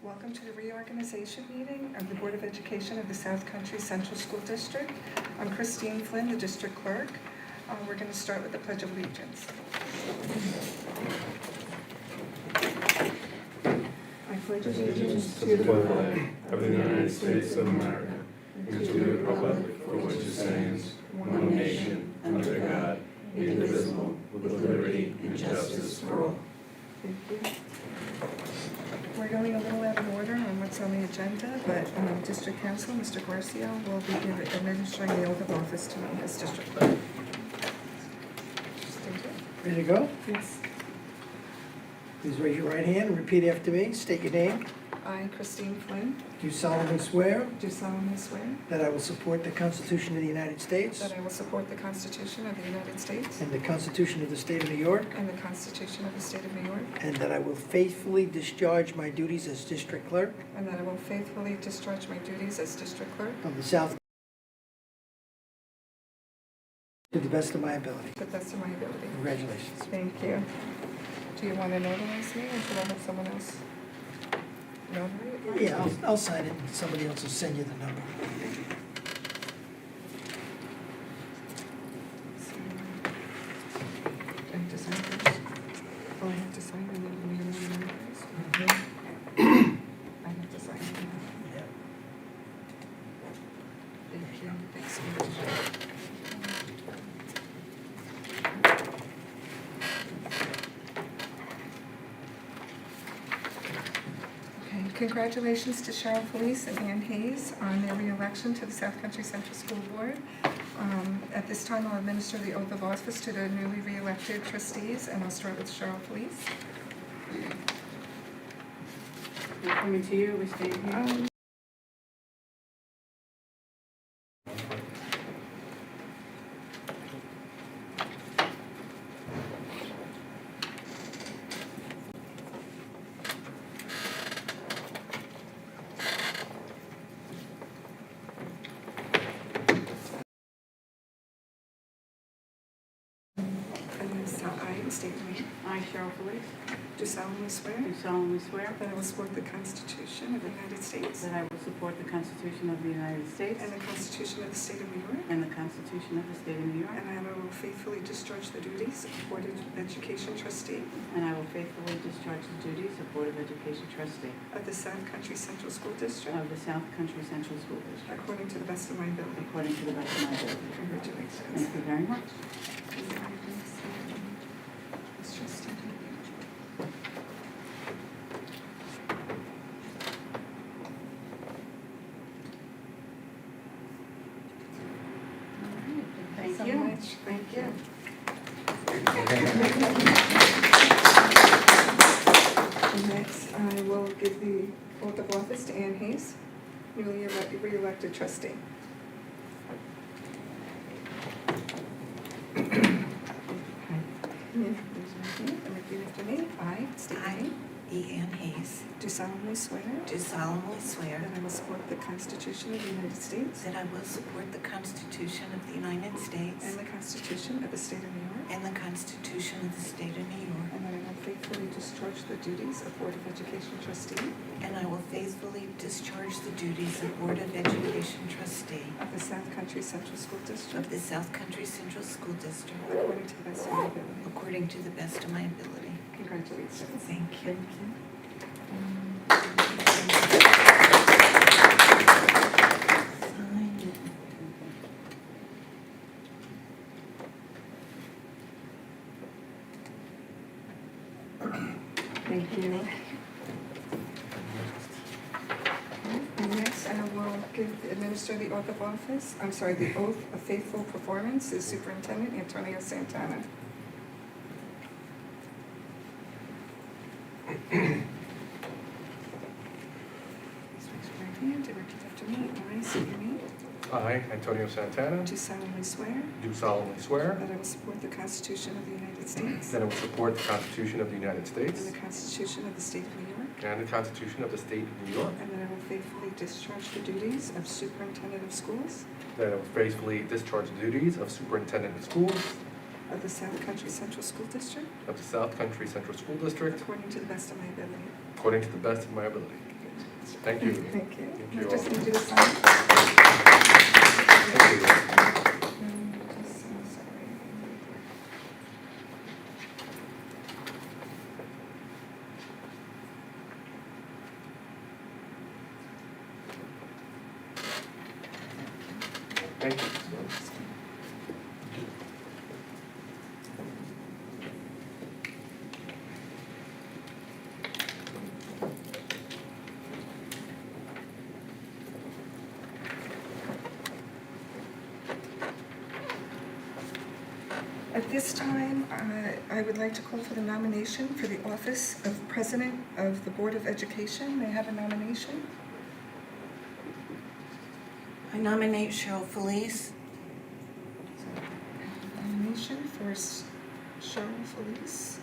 Welcome to the reorganization meeting of the Board of Education of the South Country Central School District. I'm Christine Flynn, the district clerk. We're going to start with the Pledge of Allegiance. I pledge allegiance to the flag of the United States of America and to the republic for which it stands, one nation, under God, indivisible, with liberty and justice for all. Thank you. We're going a little out of order on what's on the agenda, but District Council, Mr. Garcia, will be administering the oath of office to me as district clerk. Ready to go? Yes. Please raise your right hand and repeat after me. State your name. I, Christine Flynn, Do solemnly swear do solemnly swear that I will support the Constitution of the United States that I will support the Constitution of the United States and the Constitution of the State of New York, and the Constitution of the State of New York, and that I will faithfully discharge my duties as district clerk and that I will faithfully discharge my duties as district clerk of the South to the best of my ability. to the best of my ability. Congratulations. Thank you. Do you want to notarize me, or should I have someone else notary it? Yeah, I'll sign it. Somebody else will send you the number. I have to sign first? Oh, I have to sign and then we notarize? I have to sign. Yeah. Thank you. Thanks so much. Okay, congratulations to Cheryl Felice and Ann Hayes on their re-election to the South Country Central School Board. At this time, I'll administer the oath of office to the newly re-elected trustees, and I'll start with Cheryl Felice. We're coming to you, we stand here. I state your name. I, Cheryl Felice, Do solemnly swear do solemnly swear that I will support the Constitution of the United States that I will support the Constitution of the United States and the Constitution of the State of New York, and the Constitution of the State of New York, and that I will faithfully discharge the duties of Board of Education trustee and I will faithfully discharge the duties of Board of Education trustee of the South Country Central School District of the South Country Central School District according to the best of my ability. according to the best of my ability. Congratulations. Thank you very much. Ms. Trustee. Thank so you. much. Thank you. And next, I will give the oath of office to Ann Hayes, newly re-elected trustee. Raise your hand and repeat after me. I state your I, name. E. Ann Hayes, Do solemnly swear do solemnly swear that I will support the Constitution of the United States that I will support the Constitution of the United States and the Constitution of the State of New York, and the Constitution of the State of New York, and that I will faithfully discharge the duties of Board of Education trustee and I will faithfully discharge the duties of Board of Education trustee of the South Country Central School District of the South Country Central School District according to the best of my ability. according to the best of my ability. Congratulations. Thank you. Signed. Thank you. And next, I will administer the oath of office, the oath of faithful performance to Superintendent Antonio Santana. Please raise your right hand and repeat after me. I state your name. I, Antonio Santana, Do solemnly swear do solemnly swear that I will support the Constitution of the United States that I will support the Constitution of the United and States the Constitution of the State of New York, and the Constitution of the State of New York, and that I will faithfully discharge the duties of Superintendent of Schools that I will faithfully discharge the duties of Superintendent of Schools of the South Country Central School District of the South Country Central School District according to the best of my ability. according to the best of my ability. Thank you. Thank you. Thank you I just all. need you to sign. Thank you. Just, sorry. Thank you. At this time, I would like to call for the nomination for the office of President of the Board of Education. May I have a nomination? I nominate Cheryl Felice. Nomination for Cheryl Felice.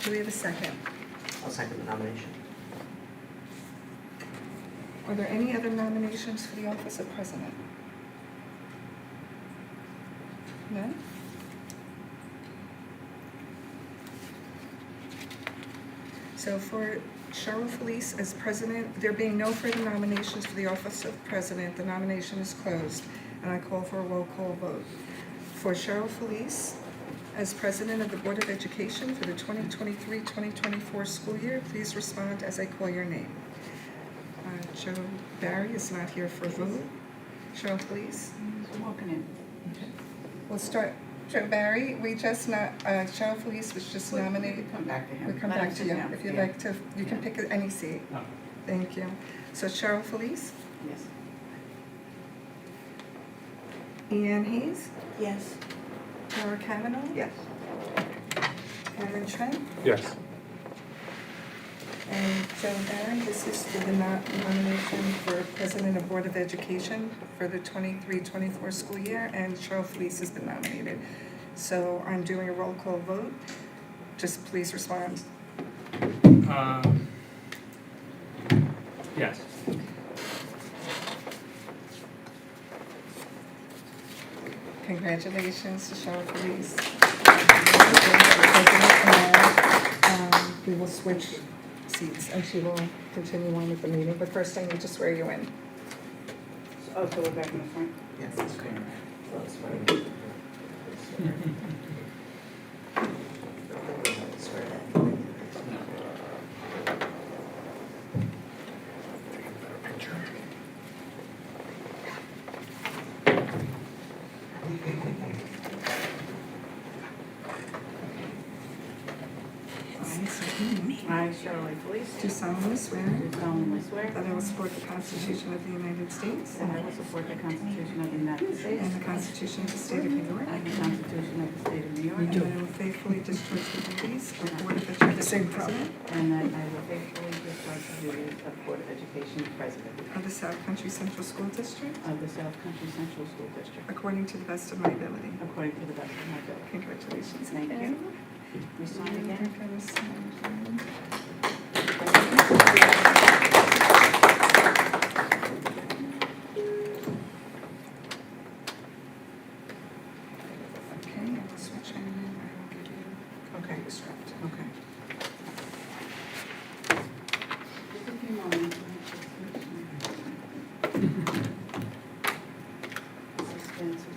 Do we have a second? I'll second the nomination. Are there any other nominations for the office of President? None? So for Cheryl Felice as President, there being no further nominations for the office of President, the nomination is closed, and I call for a roll call vote. For Cheryl Felice as President of the Board of Education for the 2023-2024 school year, please respond as I call your name. Joe Barry is not here for a vote. Cheryl Felice? He's walking in. We'll start. Joe Barry, we just not, Cheryl Felice was just nominated. Come back to him. We'll come Let him back to sit you. down. If you'd Yeah. like to, you can pick any seat. Thank you. So Cheryl Felice, Yes. Ian Hayes, Yes. Tara Kavanaugh, Yes. Cameron Trent, Yes. and Joe Barry. This is for the nomination for President of Board of Education for the 23-24 school year, and Cheryl Felice has been nominated. So I'm doing a roll call vote. Just please respond. Yes. Congratulations to Cheryl Felice. We will switch seats and she will continue on with the meeting, but first I need to swear you in. Oh, so we're back in the front? Yes. I, Cheryl A. Felice, Do solemnly swear do solemnly swear that I will support the Constitution of the United States that I will support the Constitution of the United States and the Constitution of the State of New York, and the Constitution of the State of New York. and that I will faithfully discharge the duties of Board of Education President And that I will faithfully discharge the duties of Board of Education President of the South Country Central School District of the South Country Central School District, according to the best of my ability. according to the best of my ability. Congratulations. Thank you. We sign again? Okay, I will switch in and I will give you the script. Okay. Just a few moments. Suspense is-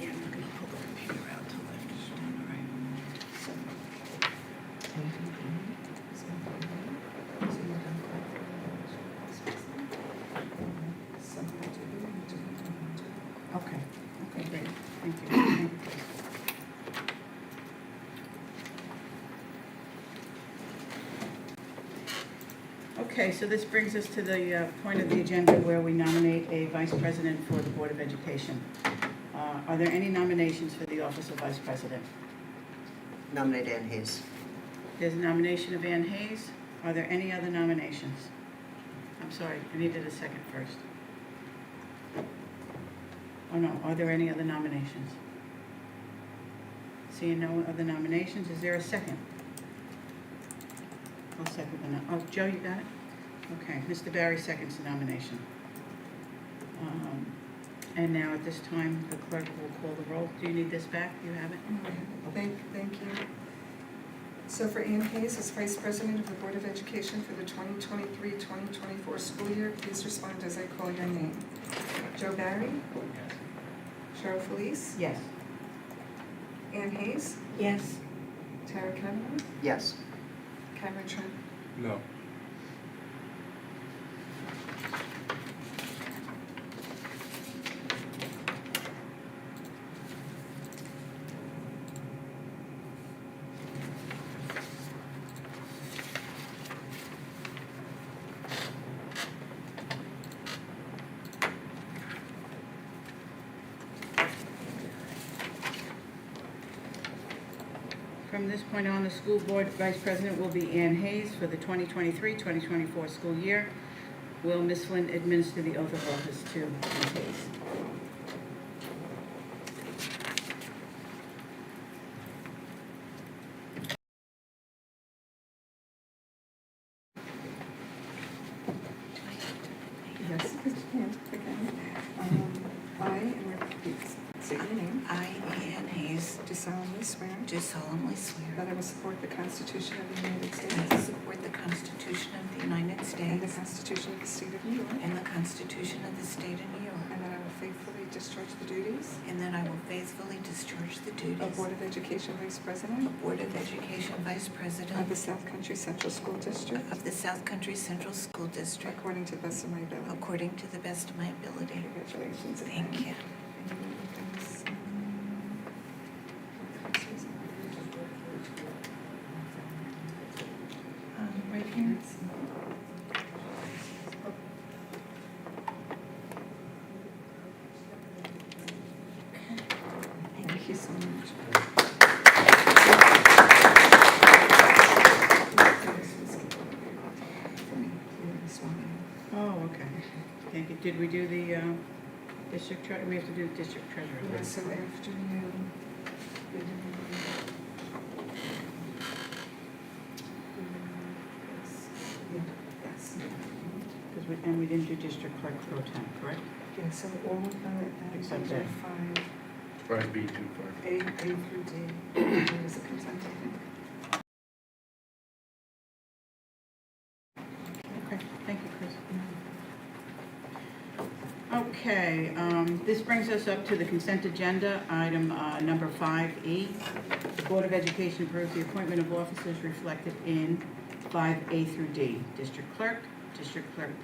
Yeah, I'm not gonna pull the computer out till after done, all right? Okay, okay, great. Thank you. Thank you. Okay, so this brings us to the point of the agenda where we nominate a vice president for the Board of Education. Are there any nominations for the office of Vice President? Nominate Ann Hayes. There's a nomination of Ann Hayes. Are there any other nominations? I'm sorry, I needed a second first. Oh, no, are there any other nominations? Seeing no other nominations, is there a second? I'll second the, oh, Joe, you got it? Okay, Mr. Barry seconds the nomination. And now at this time, the clerk will call the roll. Do you need this back? You have it? Thank you. So for Ann Hayes, as Vice President of the Board of Education for the 2023-2024 school year, please respond as I call your name. Joe Barry? Cheryl Felice? Yes. Ann Hayes? Yes. Tara Kavanaugh? Yes. Cameron Trent? No. From this point on, the school board vice president will be Ann Hayes for the 2023-2024 school year. Will Ms. Flynn administer the oath of office to Ms. Hayes? Yes. I, and repeat, say your name, I, Ann Hayes, do solemnly swear do solemnly swear that I will support the Constitution of the United that I States will support the Constitution of the United and the States Constitution of the State of New York, and the Constitution of the State of New York, and that I will faithfully discharge the duties and that I will faithfully discharge the duties of Board of Education Vice President of Board of Education Vice President of the South Country Central School District of the South Country Central School District according to the best of my ability. according to the best of my ability. Congratulations. Thank you. Right here. Thank you so much. Oh, okay. Thank you. Did we do the district treasurer? We have to do district treasurer. Yeah, so after you. Yes. And we didn't do district clerk pro temp, correct? Yeah, so all of the, Except number A. 5, Right, B2 first. A through D, is a consent, I think. Okay, thank you, Chris. Okay, this brings us up to the consent agenda, item number 5E. The Board of Education approves the appointment of officers reflected in 5A through D. District clerk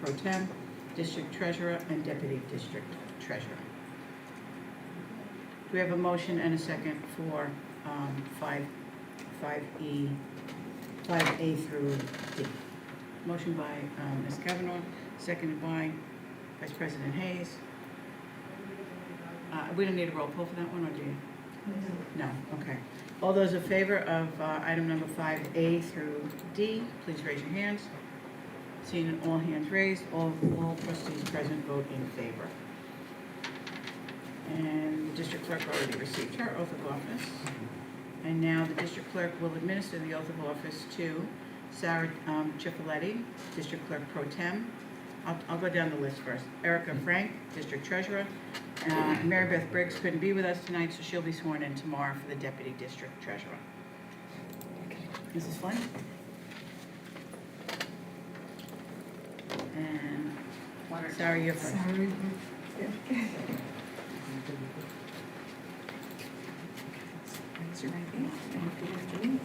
pro tem, district treasurer, and deputy district treasurer. Do we have a motion and a second for 5A through D? Motion by Ms. Kavanaugh, seconded by Vice President Hayes. We don't need a roll call for that one, or do you? No, okay. All those in favor of item number 5A through D, please raise your hands. Seeing all hands raised, all trustees present vote in favor. And the district clerk already received her oath of office. And now the district clerk will administer the oath of office to Sarah Cipoletti, district clerk pro tem. I'll go down the list first. Erica Frank, district treasurer. Mary Beth Briggs couldn't be with us tonight, so she'll be sworn in tomorrow for the deputy district treasurer. Mrs. Flynn? And Sarah, you're first. Sorry. Yeah. Raise your right hand and repeat after me.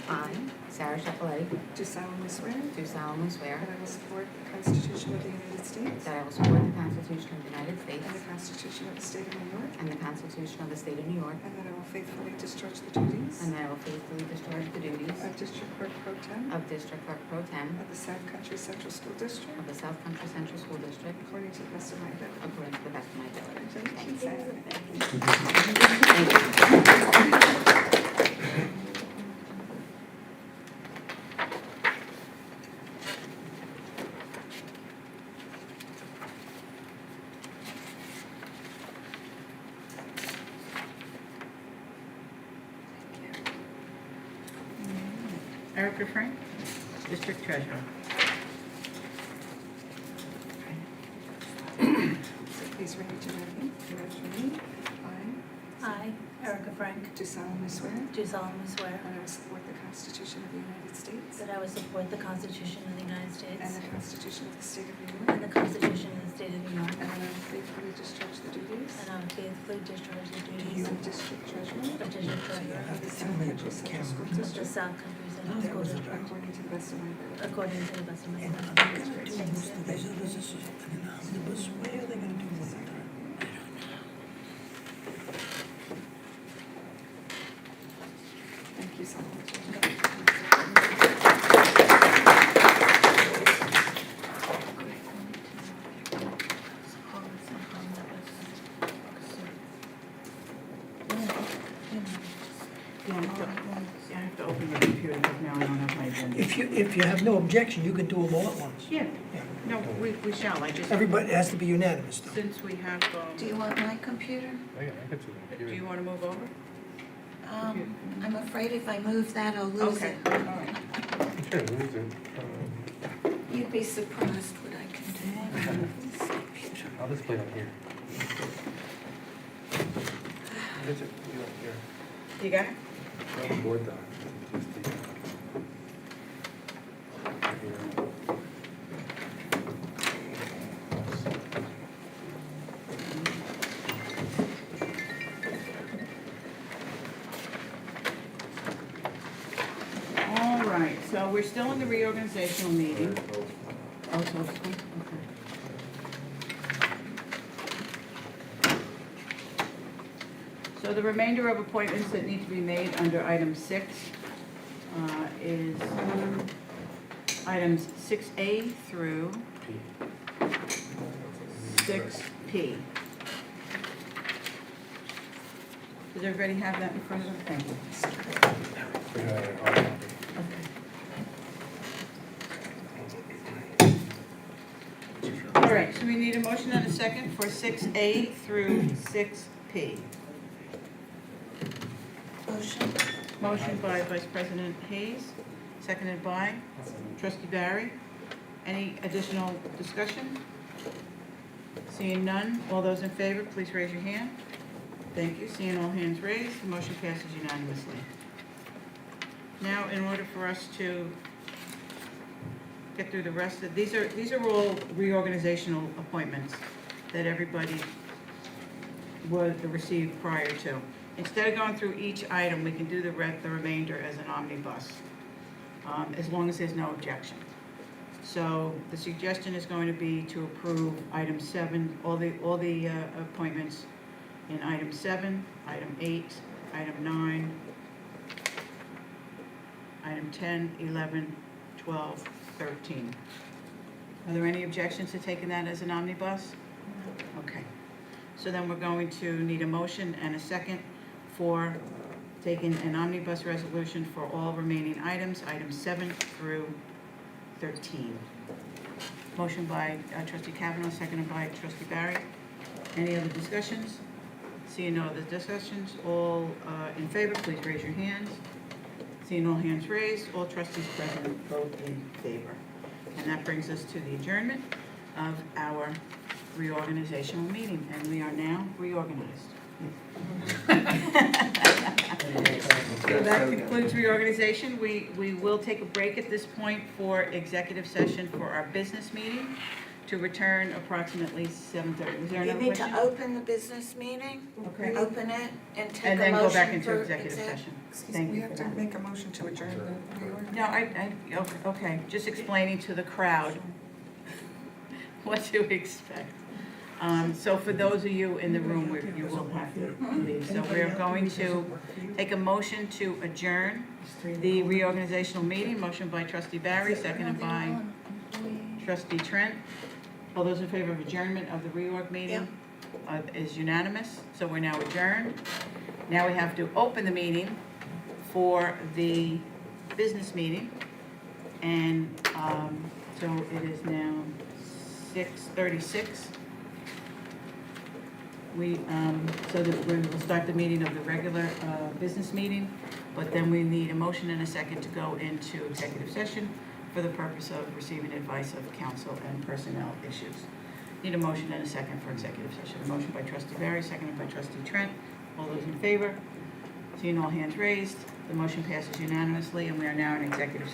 I, Sarah Cipoletti, Do solemnly swear do solemnly swear that I will support the Constitution of the United States that I will support the Constitution of the United States and the Constitution of the State of New York, and the Constitution of the State of New York, and that I will faithfully discharge the duties and that I will faithfully discharge the duties of District Clerk Pro Tem of District Clerk Pro Tem of the South Country Central School District of the South Country Central School District according to the best of my ability. according to the best of my ability. Congratulations, Thank you. Sarah. Erica Frank, District Treasurer. Please raise your right hand. After me. I, Erica Frank, Do solemnly swear do solemnly swear that I will support the Constitution of the United States that I will support the Constitution of the United and States the Constitution of the State of New York, and the Constitution of the State of New York, and that I will faithfully discharge the duties and I will faithfully discharge the of duties District Treasurer of District Treasurer of the South Country Central School of the District South Country Central School District according to the best of my ability. according to the best of my ability. Thanks. Thank you so much. I have to open your computer because now I don't have my agenda. If you have no objection, you can do them all at once. Yeah, Yeah. no, we shall, I just, Everybody, it has to be unanimous, though. since we have, Do you want my computer? do you want to move over? I'm afraid if I move that, I'll lose Okay, it. all right. You'd be surprised what I can do. I'll just play on here. You got it? Board doc. All right, so we're still in the reorganizational meeting. Oh, so it's, okay. So the remainder of appointments that need to be made under item 6 is items 6A through 6P. Does everybody have that in front of them? Thank you. All right, so we need a motion and a second for 6A through 6P. Motion? Motion by Vice President Hayes, seconded by Trustee Barry. Any additional discussion? Seeing none, all those in favor, please raise your hand. Thank you. Seeing all hands raised, the motion passes unanimously. Now, in order for us to get through the rest of, these are all reorganizational appointments that everybody would receive prior to. Instead of going through each item, we can do the remainder as an omnibus, as long as there's no objection. So the suggestion is going to be to approve item 7, all the appointments in item 7, item 8, item 9, item 10, 11, 12, 13. Are there any objections to taking that as an omnibus? Okay. So then we're going to need a motion and a second for taking an omnibus resolution for all remaining items, items 7 through 13. Motion by Trustee Kavanaugh, seconded by Trustee Barry. Any other discussions? Seeing no other discussions, all in favor, please raise your hands. Seeing all hands raised, all trustees present vote in favor. And that brings us to the adjournment of our reorganizational meeting, and we are now reorganized. So that concludes reorganization. We will take a break at this point for executive session for our business meeting, to return approximately 7:30. Was there You another need question? to open the business meeting, Okay. open it, and take a motion for... And then go back into executive exec- session. Excuse Thank me, we you have for to that. make a motion to adjourn the reorg. No, okay, just explaining to the crowd what to expect. So for those of you in the room, you will have to leave. So we're going to take a motion to adjourn the reorganizational meeting. Motion by Trustee Barry, seconded by Trustee Trent. All those in favor of adjournment of the reorg meeting? is unanimous, so we're now adjourned. Now we have to open the meeting for the business meeting. And so it is now 6:36. So that we will start the meeting of the regular business meeting, but then we need a motion and a second to go into executive session for the purpose of receiving advice of counsel and personnel issues. Need a motion and a second for executive session. A motion by trustee Barry, seconded by trustee Trent. All those in favor? Seeing all hands raised, the motion passes unanimously, and we are now in executive